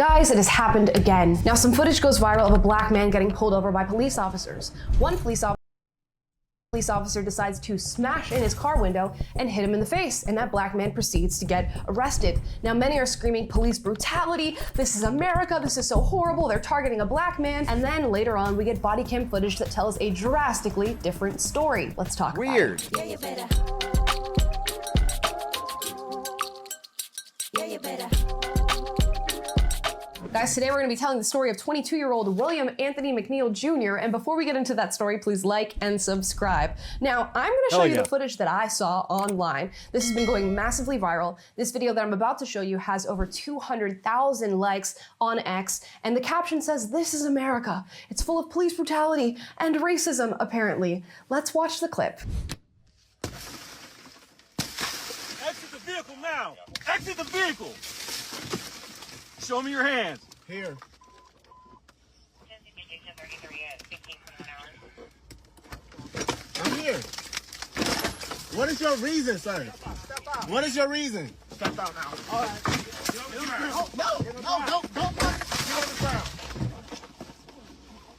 Guys, it has happened again. Now, some footage goes viral of a black man getting pulled over by police officers. One police officer decides to smash in his car window and hit him in the face, and that black man proceeds to get arrested. Now, many are screaming police brutality, this is America, this is so horrible, they're targeting a black man. And then later on, we get body cam footage that tells a drastically different story. Let's talk about it. Yeah, you better. Yeah, you better. Guys, today we're going to be telling the story of 22-year-old William Anthony McNeil Jr. And before we get into that story, please like and subscribe. Now, I'm going to show you the footage that I saw online. This has been going massively viral. This video that I'm about to show you has over 200,000 likes on X. And the caption says, "This is America. It's full of police brutality and racism, apparently." Let's watch the clip. Exit the vehicle now. Exit the vehicle. Show me your hands. Here. I'm here. What is your reason, sir? Step out. What is your reason? Step out now. All right. No. Get on the ground.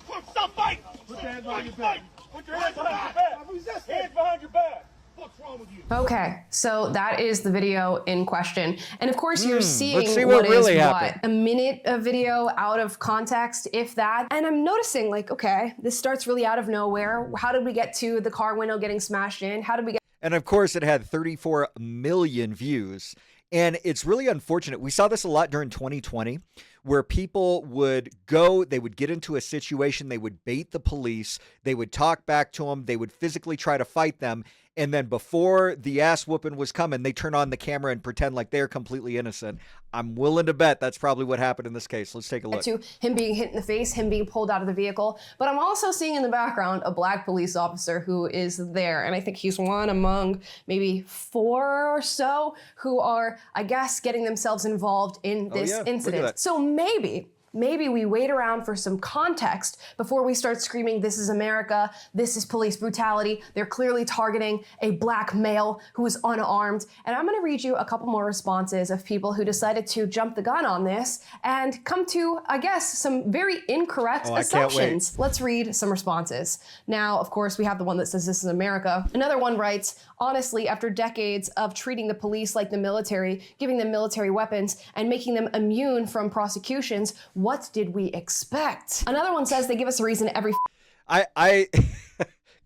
Put somebody. Put your hands behind your back. Put your hands behind your back. Hands behind your back. What's wrong with you? Okay, so that is the video in question. And of course you're seeing what really happened. A minute of video out of context, if that. And I'm noticing like, okay, this starts really out of nowhere. How did we get to the car window getting smashed in? How did we get? And of course it had 34 million views. And it's really unfortunate. We saw this a lot during 2020 where people would go, they would get into a situation, they would bait the police, they would talk back to them, they would physically try to fight them. And then before the ass whooping was coming, they turn on the camera and pretend like they're completely innocent. I'm willing to bet that's probably what happened in this case. Let's take a look. To him being hit in the face, him being pulled out of the vehicle. But I'm also seeing in the background a black police officer who is there. And I think he's one among maybe 4 or so who are, I guess, getting themselves involved in this incident. So maybe we wait around for some context before we start screaming, "This is America, this is police brutality." They're clearly targeting a black male who is unarmed. And I'm gonna read you a couple more responses of people who decided to jump the gun on this and come to, I guess, some very incorrect assumptions. Let's read some responses. Now, of course, we have the one that says, "This is America." Another one writes, "Honestly, after decades of treating the police like the military, giving them military weapons, and making them immune from prosecutions, what did we expect?" Another one says they give us a reason every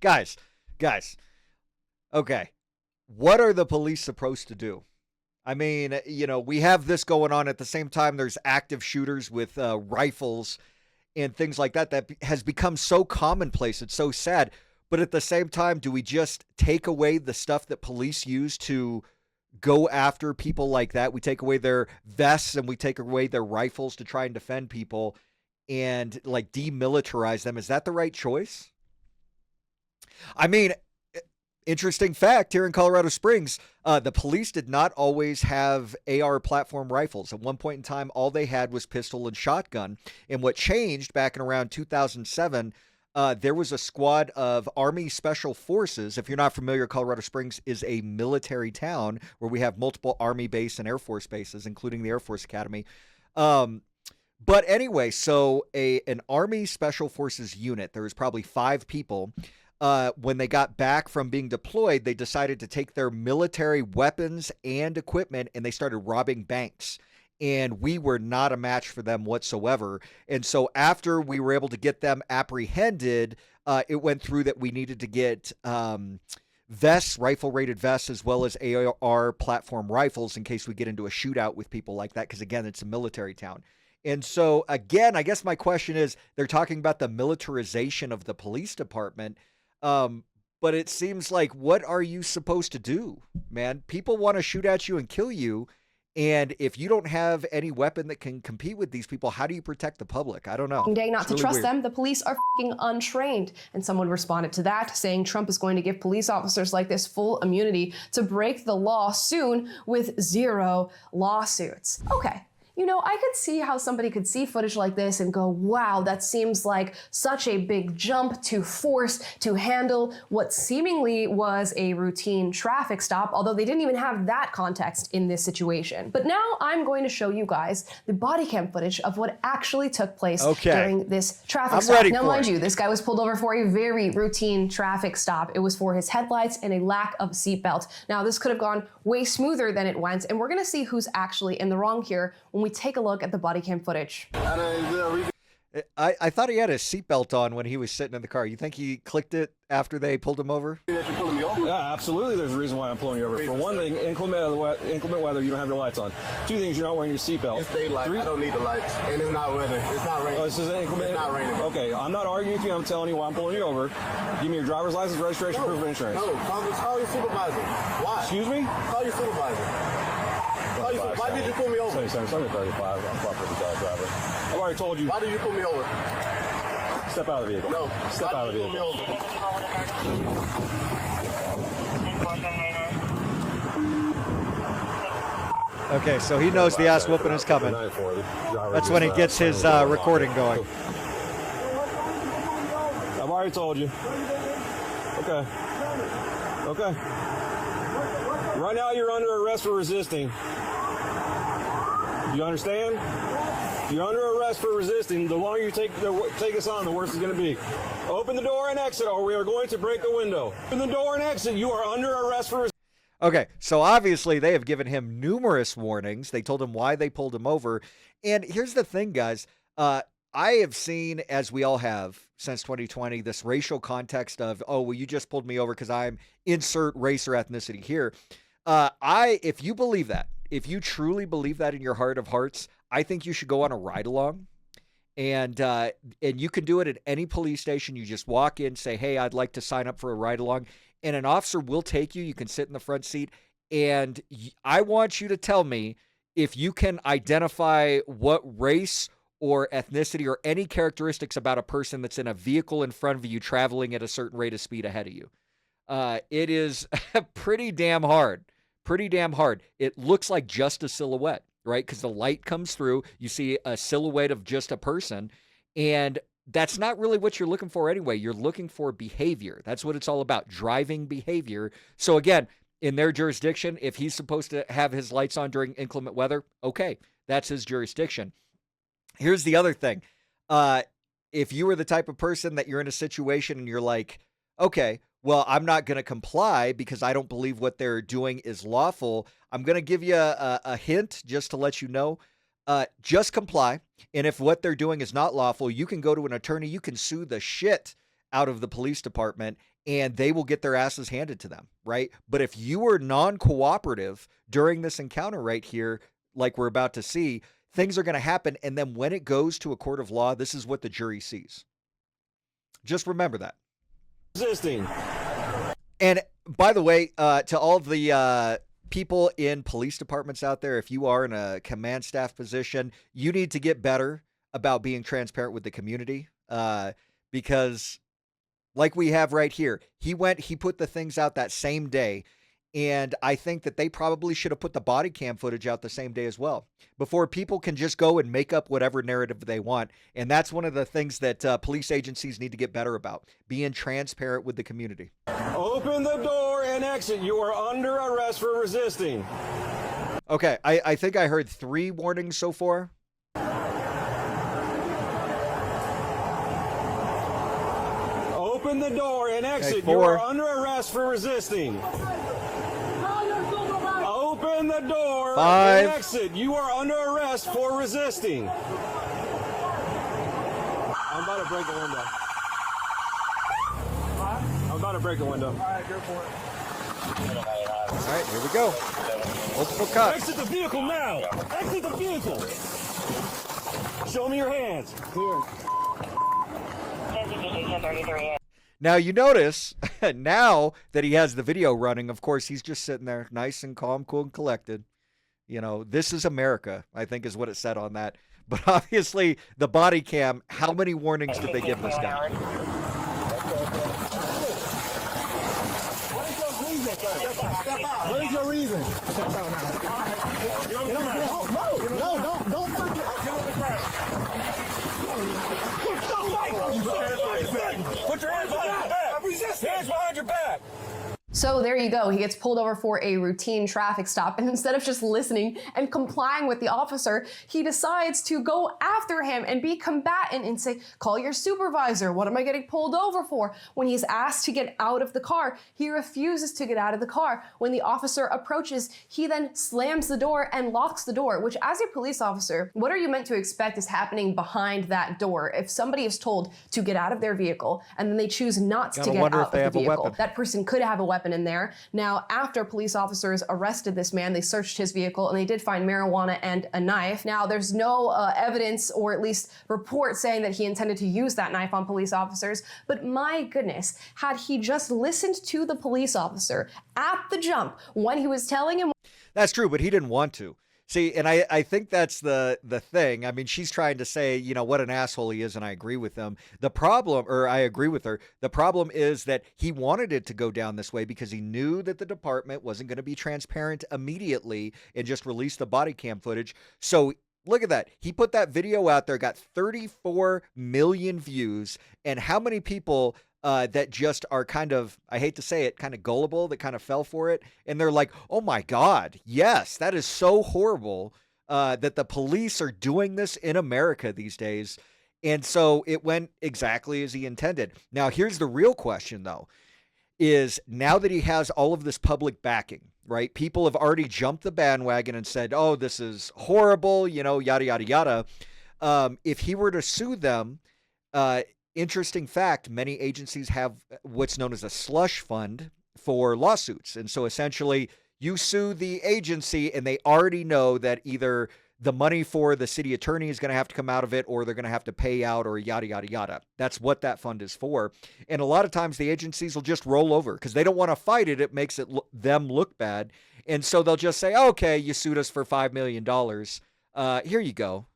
guys, okay. What are the police supposed to do? I mean, you know, we have this going on at the same time. There's active shooters with rifles and things like that. That has become so commonplace. It's so sad. But at the same time, do we just take away the stuff that police use to go after people like that? We take away their vests and we take away their rifles to try and defend people and like demilitarize them. Is that the right choice? I mean, interesting fact here in Colorado Springs, the police did not always have AR platform rifles. At one point in time, all they had was pistol and shotgun. And what changed back in around 2007, there was a squad of Army Special Forces. If you're not familiar, Colorado Springs is a military town where we have multiple Army base and Air Force bases, including the Air Force Academy. But anyway, so an Army Special Forces unit, there was probably 5 people. When they got back from being deployed, they decided to take their military weapons and equipment and they started robbing banks. And we were not a match for them whatsoever. And so after we were able to get them apprehended, it went through that we needed to get vests, rifle-rated vests, as well as AR platform rifles in case we get into a shootout with people like that. Because, again, it's a military town. And so, again, I guess my question is, they're talking about the militarization of the police department. But it seems like, what are you supposed to do, man? People want to shoot at you and kill you. And if you don't have any weapon that can compete with these people, how do you protect the public? I don't know. Day not to trust them. The police are f***ing untrained. And someone responded to that, saying Trump is going to give police officers like this full immunity to break the law soon with 0 lawsuits. Okay. you know, I could see how somebody could see footage like this and go, wow, that seems like such a big jump to force to handle what seemingly was a routine traffic stop, although they didn't even have that context in this situation. But now I'm going to show you guys the body cam footage of what actually took place during this traffic stop. Now, mind you, this guy was pulled over for a very routine traffic stop. It was for his headlights and a lack of seatbelt. Now, this could have gone way smoother than it went, and we're gonna see who's actually in the wrong here when we take a look at the body cam footage. I thought he had his seatbelt on when he was sitting in the car. You think he clicked it after they pulled him over? Yeah, absolutely. There's a reason why I'm pulling you over. For one thing, inclement weather, you don't have your lights on. Two things, you're not wearing your seatbelt. It's daylight. I don't need the lights. And it's not weather. It's not raining. Oh, this is inclement? It's not raining. Okay, I'm not arguing with you. I'm telling you why I'm pulling you over. Give me your driver's license, registration, proof of insurance. No, call your supervisor. Why? Excuse me? Call your supervisor. Why did you pull me over? Sorry, 35. I'm property driver. I've already told you. Why did you pull me over? Step out of the vehicle. No. Step out of the vehicle. Okay, so he knows the ass whooping is coming. That's when he gets his recording going. I've already told you. Okay. Okay. Right now you're under arrest for resisting. You understand? You're under arrest for resisting. The longer you take us on, the worse it's going to be. Open the door and exit, or we are going to break the window. Open the door and exit. You are under arrest for resisting. Okay, so obviously they have given him numerous warnings. They told him why they pulled him over. And here's the thing, guys. I have seen, as we all have since 2020, this racial context of, oh, well, you just pulled me over because I'm insert race or ethnicity here. If you believe that, if you truly believe that in your heart of hearts, I think you should go on a ride along, and you can do it at any police station. You just walk in, say, hey, I'd like to sign up for a ride along, and an officer will take you. You can sit in the front seat, and I want you to tell me if you can identify what race or ethnicity or any characteristics about a person that's in a vehicle in front of you traveling at a certain rate of speed ahead of you. It is pretty damn hard. Pretty damn hard. It looks like just a silhouette, right? Because the light comes through, you see a silhouette of just a person, and that's not really what you're looking for anyway. You're looking for behavior. That's what it's all about, driving behavior. So again, in their jurisdiction, if he's supposed to have his lights on during inclement weather, okay, that's his jurisdiction. Here's the other thing. If you were the type of person that you're in a situation and you're like, okay, well, I'm not going to comply because I don't believe what they're doing is lawful. I'm going to give you a hint just to let you know. Just comply. And if what they're doing is not lawful, you can go to an attorney. You can sue the shit out of the police department and they will get their asses handed to them, right? But if you were non-cooperative during this encounter right here, like we're about to see, things are going to happen. And then when it goes to a court of law, this is what the jury sees. Just remember that. Resisting. And by the way, to all the people in police departments out there, if you are in a command staff position, you need to get better about being transparent with the community, because like we have right here, he put the things out that same day. And I think that they probably should have put the body cam footage out the same day as well, before people can just go and make up whatever narrative they want. And that's one of the things that police agencies need to get better about, being transparent with the community. Open the door and exit. You are under arrest for resisting. Okay, I think I heard 3 warnings so far. Open the door and exit. Okay, 4. You are under arrest for resisting. Open the door 5. and exit. You are under arrest for resisting. I'm about to break the window. I'm about to break the window. All right, go for it. All right, here we go. Multiple cuts. Exit the vehicle now. Exit the vehicle. Show me your hands. Here. Now you notice, now that he has the video running, of course, he's just sitting there nice and calm, cool, and collected. You know, this is America, I think is what it said on that. But obviously, the body cam, how many warnings did they give this guy? What is your reason? Step out now. No, don't behind your back. So there you go. He gets pulled over for a routine traffic stop, and instead of just listening and complying with the officer, he decides to go after him and be combatant and say, call your supervisor. What am I getting pulled over for? When he's asked to get out of the car, he refuses to get out of the car. When the officer approaches, he then slams the door and locks the door, which as a police officer, what are you meant to expect is happening behind that door? If somebody is told to get out of their vehicle and then they choose not to get out of the vehicle, that person could have a weapon in there. Now, after police officers arrested this man, they searched his vehicle and they did find marijuana and a knife. Now, there's no evidence or at least report saying that he intended to use that knife on police officers, but my goodness, had he just listened to the police officer at the jump when he was telling him. That's true, but he didn't want to. See, and I think that's the thing. I mean, she's trying to say, you know, what an asshole he is, and I agree with him. The problem, or I agree with her, the problem is that he wanted it to go down this way because he knew that the department wasn't going to be transparent immediately and just release the body cam footage. So look at that. He put that video out there, got 34 million views, and how many people that just are kind of, I hate to say it, kind of gullible, that kind of fell for it. And they're like, oh my God, yes, that is so horrible that the police are doing this in America these days. And so it went exactly as he intended. Now, here's the real question, though, is now that he has all of this public backing, right? People have already jumped the bandwagon and said, oh, this is horrible, you know, yada, yada, yada. If he were to sue them, interesting fact, many agencies have what's known as a slush fund for lawsuits. And so essentially you sue the agency and they already know that either the money for the city attorney is going to have to come out of it or they're going to have to pay out or yada, yada, yada. That's what that fund is for. And a lot of times the agencies will just roll over because they don't want to fight it. It makes it them look bad. And so they'll just say, okay, you sued us for $5 million. Here you go.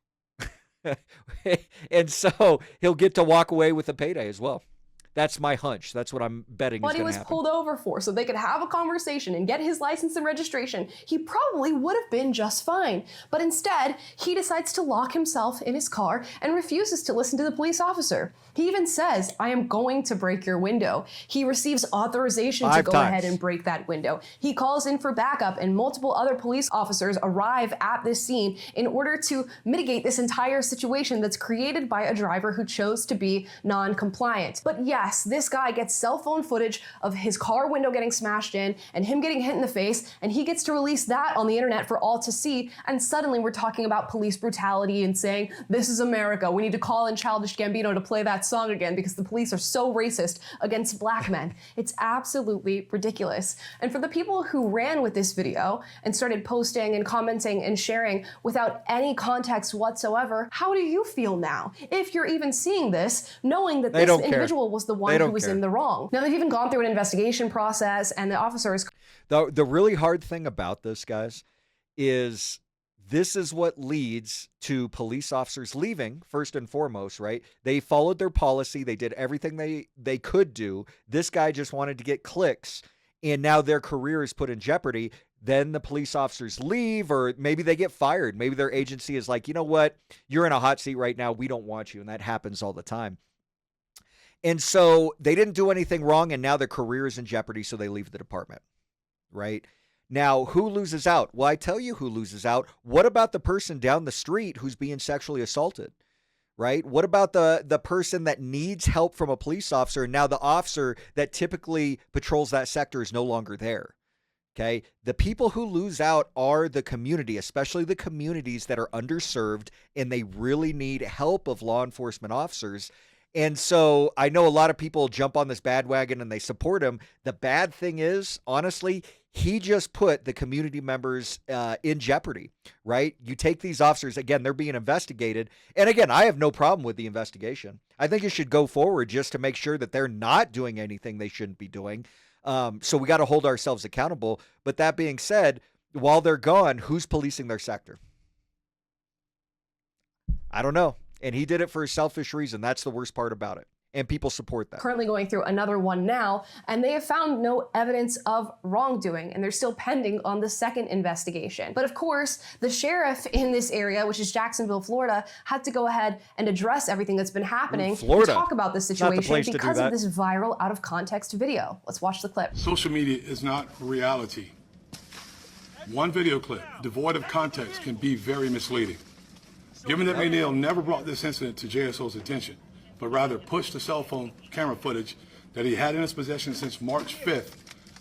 And so he'll get to walk away with a payday as well. That's my hunch. That's what I'm betting What is he going was to happen. pulled over for, so they could have a conversation and get his license and registration, he probably would have been just fine. But instead, he decides to lock himself in his car and refuses to listen to the police officer. He even says, I am going to break your window. He receives authorization to go ahead and break that window. He calls in for backup and multiple other police officers arrive at this scene in order to mitigate this entire situation that's created by a driver who chose to be non-compliant. But yes, this guy gets cell phone footage of his car window getting smashed in and him getting hit in the face, and he gets to release that on the internet for all to see, and suddenly we're talking about police brutality and saying, this is America, we need to call in Childish Gambino to play that song again because the police are so racist against black men. It's absolutely ridiculous. And for the people who ran with this video and started posting and commenting and sharing without any context whatsoever, how do you feel now? If you're even seeing this, knowing that this individual was the one who was in the wrong. Now they've even gone through an investigation process and the officers. The really hard thing about this, guys, is this is what leads to police officers leaving, first and foremost, right? They followed their policy. They did everything they could do. This guy just wanted to get clicks, and now their career is put in jeopardy. Then the police officers leave, or maybe they get fired. Maybe their agency is like, you know what? You're in a hot seat right now. We don't want you. And that happens all the time. And so they didn't do anything wrong, and now their career is in jeopardy, so they leave the department, right? Now, who loses out? Well, I tell you who loses out. What about the person down the street who's being sexually assaulted, right? What about the person that needs help from a police officer, and now the officer that typically patrols that sector is no longer there? Okay, the people who lose out are the community, especially the communities that are underserved and they really need help of law enforcement officers. And so I know a lot of people jump on this bandwagon and they support him. The bad thing is, honestly, he just put the community members in jeopardy, right? You take these officers, again, they're being investigated. And again, I have no problem with the investigation. I think it should go forward just to make sure that they're not doing anything they shouldn't be doing. So we got to hold ourselves accountable. But that being said, while they're gone, who's policing their sector? I don't know. And he did it for a selfish reason. That's the worst part about it. and people support that. Currently going through another one now, and they have found no evidence of wrongdoing, and they're still pending on the second investigation. But of course, the sheriff in this area, which is Jacksonville, Florida, had to go ahead and address everything that's been happening and talk about this situation because of this viral out of context video. Let's watch the clip. Social media is not reality. One video clip devoid of context can be very misleading. Given that McNeil never brought this incident to JSO's attention, but rather pushed the cell phone camera footage that he had in his possession since March 5th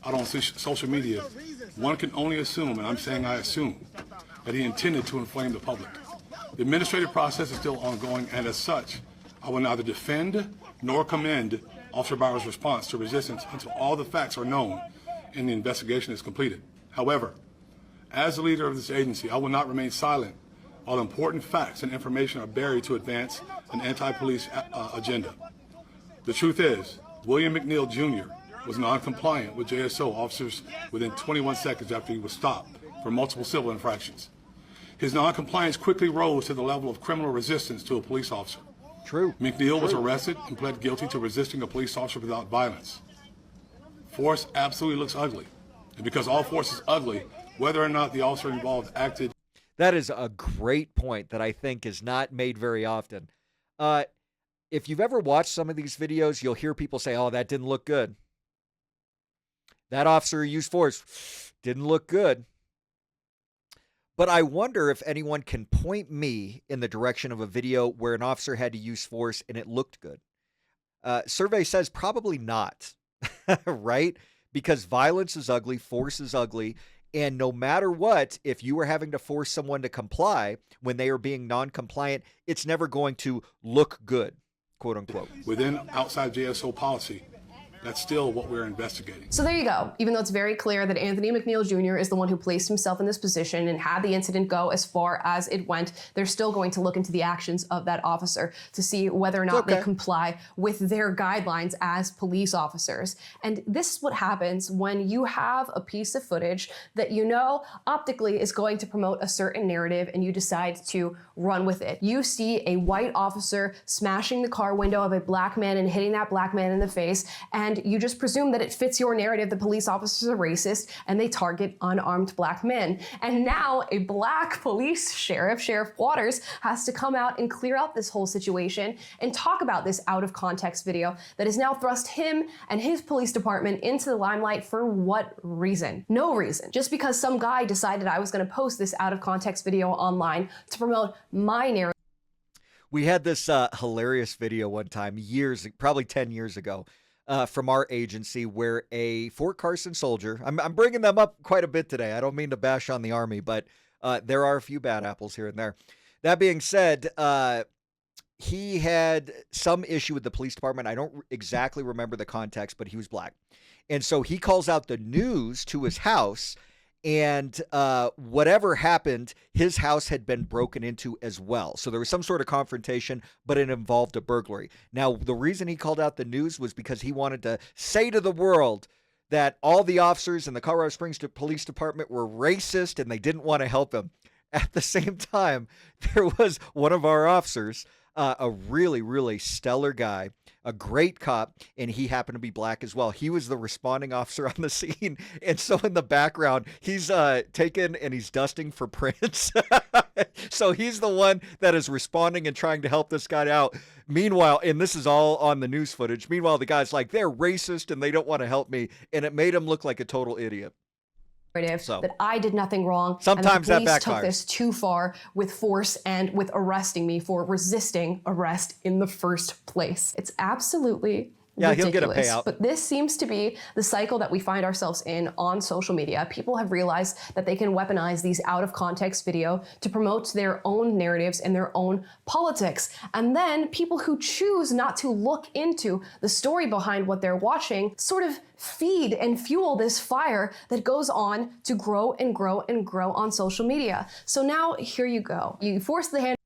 out on social media, one can only assume, and I'm saying I assume, that he intended to inflame the public. The administrative process is still ongoing, and as such, I will neither defend nor commend Officer Bauer's response to resistance until all the facts are known and the investigation is completed. However, as the leader of this agency, I will not remain silent while important facts and information are buried to advance an anti-police agenda. The truth is, William McNeil Jr. was non-compliant with JSO officers within 21 seconds after he was stopped for multiple civil infractions. His non-compliance quickly rose to the level of criminal resistance to a police officer. True. McNeil was arrested and pled guilty to resisting a police officer without violence. Force absolutely looks ugly. And because all force is ugly, whether or not the officer involved acted. That is a great point that I think is not made very often. If you've ever watched some of these videos, you'll hear people say, oh, that didn't look good. That officer used force didn't look good. But I wonder if anyone can point me in the direction of a video where an officer had to use force and it looked good. Survey says probably not, right? Because violence is ugly, force is ugly. And no matter what, if you are having to force someone to comply when they are being non-compliant, it's never going to look good, quote unquote. Within outside JSO policy, that's still what we're investigating. So there you go. Even though it's very clear that Anthony McNeil Jr. is the one who placed himself in this position and had the incident go as far as it went, they're still going to look into the actions of that officer to see whether or not they comply with their guidelines as police officers. And this is what happens when you have a piece of footage that you know optically is going to promote a certain narrative and you decide to run with it. You see a white officer smashing the car window of a black man and hitting that black man in the face, and you just presume that it fits your narrative. The police officers are racist and they target unarmed black men. And now a black police sheriff, Sheriff Waters, has to come out and clear out this whole situation and talk about this out of context video that has now thrust him and his police department into the limelight for what reason? No reason. Just because some guy decided I was going to post this out of context video online to promote my narrative. We had this hilarious video one time, probably 10 years ago, from our agency where a Fort Carson soldier, I'm bringing them up quite a bit today. I don't mean to bash on the Army, but there are a few bad apples here and there. That being said, he had some issue with the police department. I don't exactly remember the context, but he was black. And so he calls out the news to his house, and whatever happened, his house had been broken into as well. So there was some sort of confrontation, but it involved a burglary. Now, the reason he called out the news was because he wanted to say to the world that all the officers in the Colorado Springs Police Department were racist and they didn't want to help him. At the same time, there was one of our officers, a really, really stellar guy, a great cop, and he happened to be black as well. He was the responding officer on the scene. And so in the background, he's taken and he's dusting for prints. So he's the one that is responding and trying to help this guy out. Meanwhile, and this is all on the news footage, meanwhile, the guy's like, they're racist and they don't want to help me. And it made him look like a total idiot. So, that I did nothing wrong. Sometimes and the that police backfires. took this too far with force and with arresting me for resisting arrest in the first place. It's absolutely ridiculous. He'll get a payout. But this seems to be the cycle that we find ourselves in on social media. People have realized that they can weaponize these out of context video to promote their own narratives and their own politics. And then people who choose not to look into the story behind what they're watching sort of feed and fuel this fire that goes on to grow and grow and grow on social media. So now here you go. You force the hand.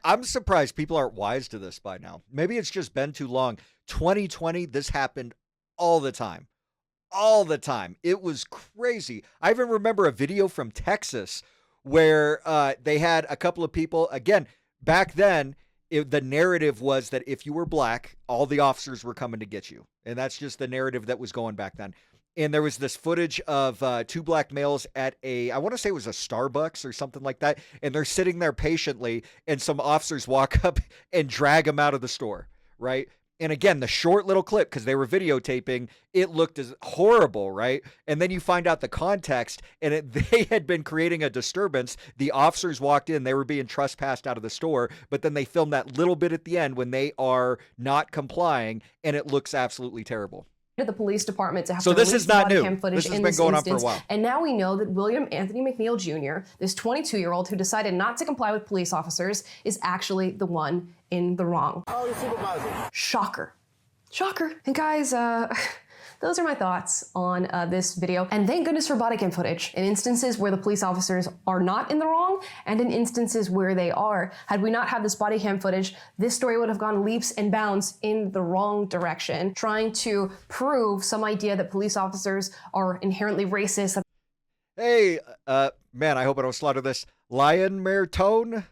I'm surprised people aren't wise to this by now. Maybe it's just been too long. 2020, this happened all the time. All the time. It was crazy. I even remember a video from Texas where they had a couple of people, again, back then, the narrative was that if you were black, all the officers were coming to get you. And that's just the narrative that was going back then. And there was this footage of 2 black males at I want to say it was a Starbucks or something like that. And they're sitting there patiently, and some officers walk up and drag them out of the store, right? And again, the short little clip, because they were videotaping, it looked as horrible, right? And then you find out the context, and they had been creating a disturbance. The officers walked in, they were being trespassed out of the store, but then they filmed that little bit at the end when they are not complying, and it looks absolutely terrible. The police department to have so to this is not new. footage This has been going on for a while. And now we know that William Anthony McNeil Jr., this 22-year-old who decided not to comply with police officers, is actually the one in the wrong. Oh, your supervisor. Shocker. Shocker. And guys, those are my thoughts on this video. And thank goodness for body cam footage in instances where the police officers are not in the wrong and in instances where they are. Had we not had this body cam footage, this story would have gone leaps and bounds in the wrong direction, trying to prove some idea that police officers are inherently racist. Hey, man, I hope I don't slaughter this. Lion Mare Tone?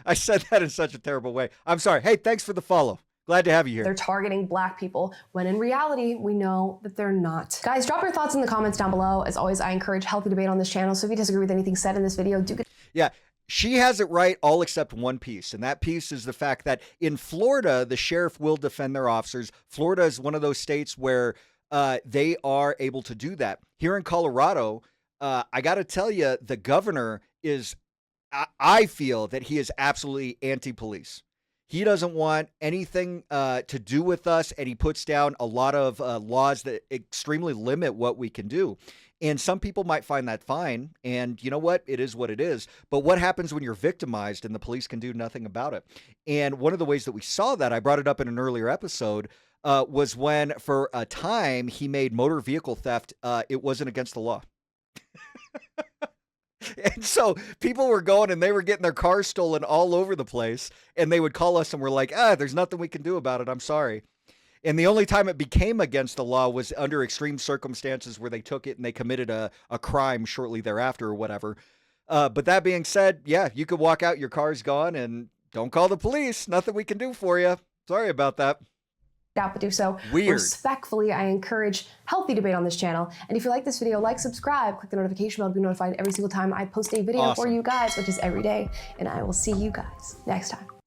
I said that in such a terrible way. I'm sorry. Hey, thanks for the follow. Glad to have you here. They're targeting black people when in reality, we know that they're not. Guys, drop your thoughts in the comments down below. As always, I encourage healthy debate on this channel. So if you disagree with anything said in this video, do get. Yeah, she has it right all except one piece. And that piece is the fact that in Florida, the sheriff will defend their officers. Florida is one of those states where they are able to do that. Here in Colorado, I got to tell you, the governor is, I feel that he is absolutely anti-police. He doesn't want anything to do with us, and he puts down a lot of laws that extremely limit what we can do. And some people might find that fine, and you know what? It is what it is. But what happens when you're victimized and the police can do nothing about it? And one of the ways that we saw that, I brought it up in an earlier episode, was when for a time he made motor vehicle theft, it wasn't against the law. And so people were going and they were getting their cars stolen all over the place, and they would call us and we're like, there's nothing we can do about it. I'm sorry. And the only time it became against the law was under extreme circumstances where they took it and they committed a crime shortly thereafter or whatever. But that being said, yeah, you could walk out, your car's gone, and don't call the police. Nothing we can do for you. Sorry about that. Out, but do so weird. Respectfully. I encourage healthy debate on this channel. And if you like this video, like, subscribe, click the notification bell to be notified every single time I post a video for you guys, which is every day. And I will see you guys next time.